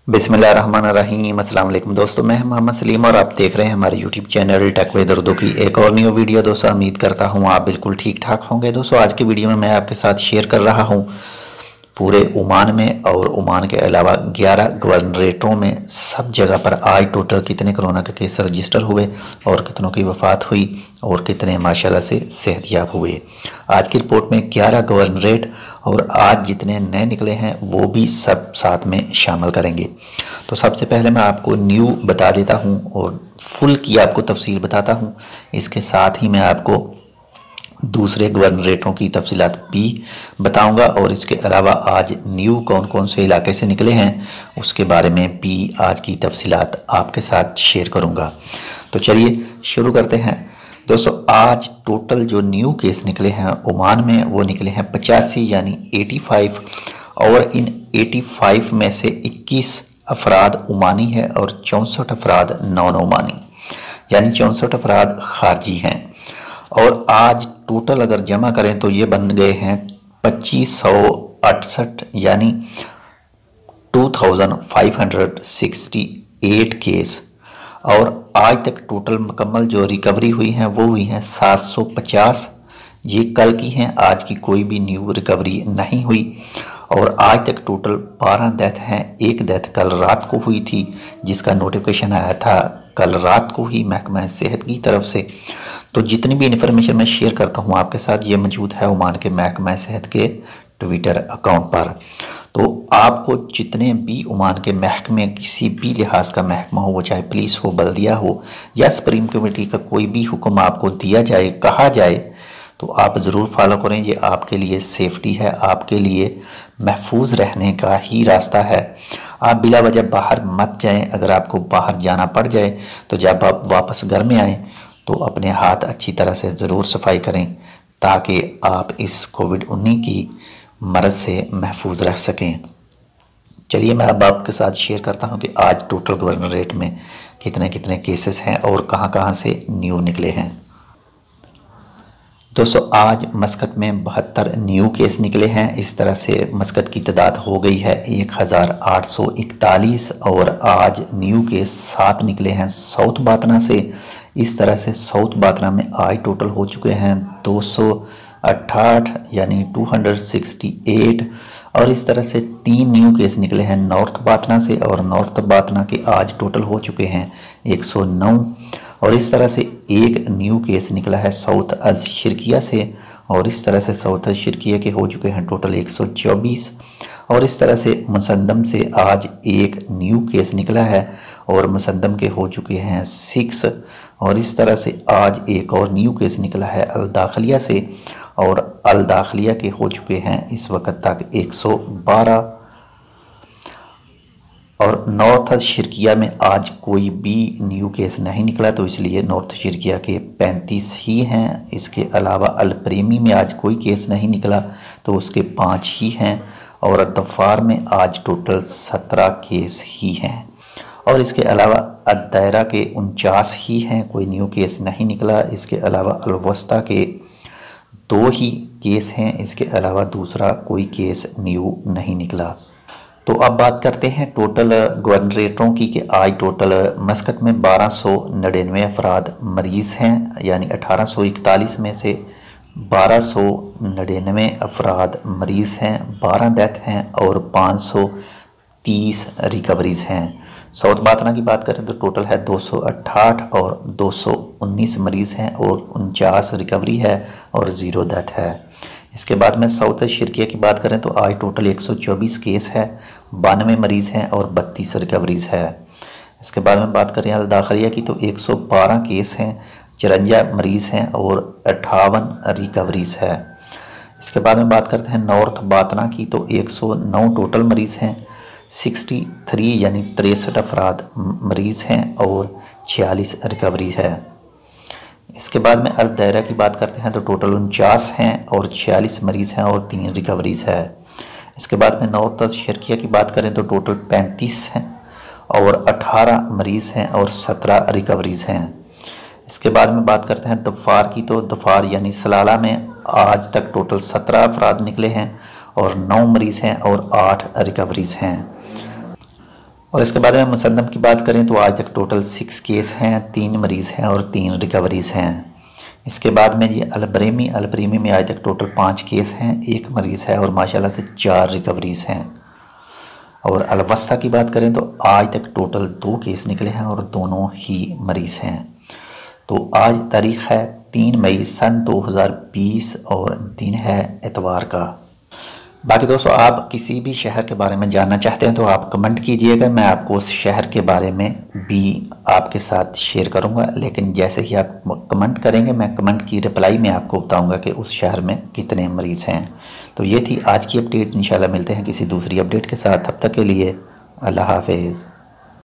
बिस्मिल्लाहिर्रहमानिर्रहीम। अस्सलाम वालेकुम दोस्तों, मैं मोहम्मद सलीम और आप देख रहे हैं हमारे YouTube channel tech with Urdu की एक और न्यू वीडियो। दोस्तों उम्मीद करता हूँ आप बिल्कुल ठीक ठाक होंगे। दोस्तों आज की वीडियो में मैं आपके साथ शेयर कर रहा हूँ पूरे ओमान में और ओमान के अलावा 11 गवर्नरेटों में सब जगह पर आज टोटल कितने कोरोना के केस रजिस्टर हुए और कितनों की वफ़ात हुई और कितने माशाल्लाह से सेहतयाब हुए। आज की रिपोर्ट में 11 गवर्नरेट और आज जितने नए निकले हैं वो भी सब साथ में शामिल करेंगे। तो सबसे पहले मैं आपको न्यू बता देता हूं और फुल की आपको तफसील बताता हूं। इसके साथ ही मैं आपको दूसरे गवर्नरेटों की तफसीलात भी बताऊंगा और इसके अलावा आज न्यू कौन कौन से इलाके से निकले हैं उसके बारे में भी आज की तफसीलात आपके साथ शेयर करूंगा। तो चलिए शुरू करते हैं। दोस्तों आज टोटल जो न्यू केस निकले हैं ओमान में वो निकले हैं 85 यानी 85 और इन 85 में से 21 अफराद ओमानी है और 64 अफराद नॉन ओमानी यानी 64 अफराद खारजी हैं। और आज टोटल अगर जमा करें तो ये बन गए हैं 2568 यानी 2568 केस। और आज तक टोटल मुकम्मल जो रिकवरी हुई हैं वो हुई हैं 750। ये कल की हैं, आज की कोई भी न्यू रिकवरी नहीं हुई। और आज तक टोटल 12 डेथ हैं। एक डेथ कल रात को हुई थी जिसका नोटिफिकेशन आया था कल रात को ही महकमा सेहत की तरफ से। तो जितनी भी इन्फॉर्मेशन मैं शेयर करता हूँ आपके साथ ये मौजूद है ओमान के महकमा सेहत के ट्विटर अकाउंट पर। तो आपको जितने भी ओमान के महकमे किसी भी लिहाज का महकमा हो, वो चाहे पुलिस हो, बल्दिया हो या सुप्रीम कमेटी का कोई भी हुक्म आपको दिया जाए, कहा जाए तो आप ज़रूर फॉलो करें। ये आपके लिए सेफ्टी है, आपके लिए महफूज रहने का ही रास्ता है। आप बिला वजह बाहर मत जाएं। अगर आपको बाहर जाना पड़ जाए तो जब आप वापस घर में आएँ तो अपने हाथ अच्छी तरह से ज़रूर सफाई करें ताकि आप इस कोविड-19 की मर्ज़ से महफूज रह सकें। चलिए मैं अब आपके साथ शेयर करता हूं कि आज टोटल गवर्नरेट में कितने कितने केसेस हैं और कहां कहां से न्यू निकले हैं। दोस्तों आज मस्कत में 72 न्यू केस निकले हैं। इस तरह से मस्कत की तादाद हो गई है 1841 और आज न्यू केस 7 निकले हैं साउथ बातना से। इस तरह से साउथ बातना में आज टोटल हो चुके हैं 268 यानी 268। और इस तरह से 3 न्यू केस निकले हैं नॉर्थ बातना से और नॉर्थ बातना के आज टोटल हो चुके हैं 109। और इस तरह से एक न्यू केस निकला है साउथ अज शिरकिया से और इस तरह से साउथ अज शिरकिया के हो चुके हैं टोटल 124। और इस तरह से मुसंदम से आज एक न्यू केस निकला है और मुसंदम के हो चुके हैं 6। और इस तरह से आज एक और न्यू केस निकला है अल दाखिलिया से और अल दाखिलिया के हो चुके हैं इस वक्त तक 112। और नॉर्थ शिरकिया में आज कोई भी न्यू केस नहीं निकला तो इसलिए नॉर्थ शिरकिया के 35 ही हैं। इसके अलावा अल प्रेमी में आज कोई केस नहीं निकला तो उसके 5 ही हैं। और दफार में आज टोटल 17 केस ही हैं। और इसके अलावा अदायरा के 49 ही हैं, कोई न्यू केस नहीं निकला। इसके अलावा अलवस्ता के 2 ही केस हैं। इसके अलावा दूसरा कोई केस न्यू नहीं निकला। तो अब बात करते हैं टोटल गवर्नरेटों की कि आज टोटल मस्कत में 1299 अफराद मरीज़ हैं यानी 1841 में से 1299 अफराद मरीज़ हैं, 12 डेथ हैं और 530 रिकवरीज़ हैं। साउथ बातना की बात करें तो टोटल है 268 और 219 मरीज़ हैं और 49 रिकवरी है और 0 डेथ है। इसके बाद में साउथ शिरकिया की बात करें तो आज टोटल 124 केस है, 92 मरीज़ हैं और 32 रिकवरीज़ है। इसके बाद में बात करें अल दाखिलिया की तो 112 केस हैं, 54 मरीज़ हैं और 58 रिकवरीज़ है। इसके बाद में बात करते हैं नॉर्थ बातना की तो 109 टोटल मरीज़ हैं, 63 यानी 63 अफराद मरीज़ हैं और 46 रिकवरी है। इसके बाद में अल दायरा की बात करते हैं तो टोटल 49 हैं और 46 मरीज़ हैं और 3 रिकवरीज़ है। इसके बाद में नॉर्थ शिरकिया की बात करें तो टोटल 35 हैं और 18 मरीज़ हैं और 17 रिकवरीज़ हैं। इसके बाद में बात करते हैं दफार की तो दफार यानी सलाला में आज तक टोटल 17 अफराद निकले हैं और 9 मरीज़ हैं और 8 रिकवरीज़ हैं। और इसके बाद में मुसन्नम की बात करें तो आज तक टोटल 6 केस हैं, 3 मरीज़ हैं और 3 रिकवरीज़ हैं। इसके बाद में जी अल-बरीमी में आज तक टोटल 5 केस हैं, 1 मरीज़ है और माशाल्लाह से 4 रिकवरीज़ हैं। और अल-वस्ता की बात करें तो आज तक टोटल 2 केस निकले हैं और दोनों ही मरीज़ हैं। तो आज तारीख़ है 3 मई सन 2020 और दिन है इतवार का। बाकी दोस्तों, आप किसी भी शहर के बारे में जानना चाहते हैं तो आप कमेंट कीजिएगा, मैं आपको उस शहर के बारे में भी आपके साथ शेयर करूंगा। लेकिन जैसे ही आप कमेंट करेंगे, मैं कमेंट की रिप्लाई में आपको बताऊंगा कि उस शहर में कितने मरीज़ हैं। तो ये थी आज की अपडेट। इंशाल्लाह मिलते हैं किसी दूसरी अपडेट के साथ। तब तक के लिए अल्लाह हाफिज़।